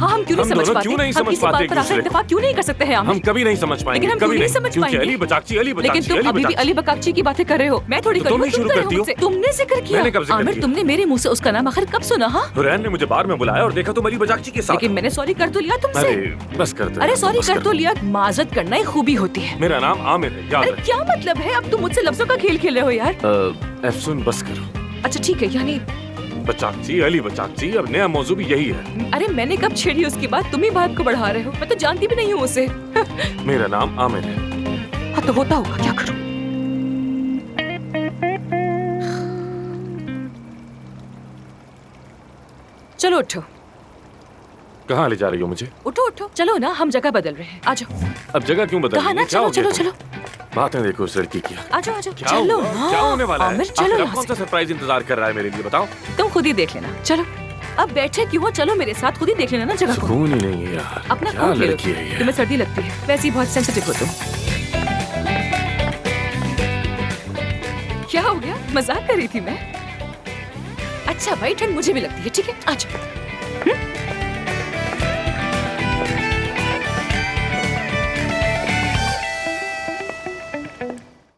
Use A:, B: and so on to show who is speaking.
A: हाँ, हम क्यों नहीं समझ पाते?
B: क्यों नहीं
A: हम
B: समझ
A: किसी
B: पाते
A: बात
B: एक
A: पर आखिर
B: दूसरे को?
A: इत्तेफाक क्यों नहीं कर सकते हैं
B: हम कभी नहीं समझ पाएंगे,
A: लेकिन हम
B: कभी
A: क्यों नहीं समझ
B: क्योंकि
A: पाएंगे?
B: अली बचाकची, अली
A: लेकिन
B: बचाकची,
A: तुम
B: अली
A: अभी भी
B: बचाकची।
A: अली बकाकची की बातें कर रहे हो। मैं थोड़ी
B: तो
A: कर रही
B: तुम
A: हूँ,
B: ही शुरू
A: कर रहे
B: करती
A: हो
B: हो।
A: मुझसे। तुमने जिक्र किया।
B: मैंने कब जिक्र
A: आमिर,
B: किया?
A: तुमने मेरे मुंह से उसका नाम आखिर कब सुना? हाँ,
B: हुरैन ने मुझे बार में बुलाया और देखा तुम अली बचाकची के साथ।
A: लेकिन मैंने सॉरी कर तो लिया तुमसे।
B: अरे बस कर दो
A: अरे
B: यार,
A: सॉरी
B: बस
A: कर तो
B: दो।
A: लिया। माजरत करना ही खूबी होती है।
B: मेरा नाम आमिर है, याद
A: अरे
B: रख।
A: क्या मतलब है? अब तुम मुझसे लफ्जों का खेल खेल रहे हो यार।
B: एफसुन बस करो।
A: अच्छा ठीक है, यानी
B: बचाकची, अली बचाकची, अब नया मौजू भी यही है।
A: अरे मैंने कब छेड़ी उसकी बात? तुम ही बात को बढ़ा रहे हो। मैं तो जानती भी नहीं हूँ उसे।
B: मेरा नाम आमिर है।
A: हाँ तो होता होगा, क्या करूँ? चलो उठो,
B: कहाँ ले जा रही हो मुझे?
A: उठो उठो, चलो ना, हम जगह बदल रहे हैं। आ जाओ।
B: अब जगह क्यों बदल
A: कहा
B: रही
A: ना,
B: है? क्या
A: चलो
B: हो गया
A: चलो
B: तुम्हें?
A: चलो।
B: बातें देखो उस लड़की की।
A: आ जाओ आ जाओ,
B: क्या
A: चलो
B: हुआ?
A: ना।
B: क्या होने वाला है?
A: आमिर चलो
B: आखिर अब
A: यहाँ
B: कौन सा
A: से।
B: सरप्राइज इंतजार कर रहा है मेरे लिए, बताओ।
A: तुम खुद ही देख लेना। चलो, अब बैठे क्यों हो? चलो मेरे साथ, खुद ही देख लेना ना जगह को।
B: सुकून ही नहीं है यार।
A: अपना
B: क्या
A: कोट ले लो।
B: लड़की है ये?
A: तुम्हें सर्दी लगती है, वैसे ही बहुत सेंसिटिव हो तुम। क्या हो गया? मजाक कर रही थी मैं। अच्छा भाई, ठंड मुझे भी लगती है, ठीक है, आ जाओ।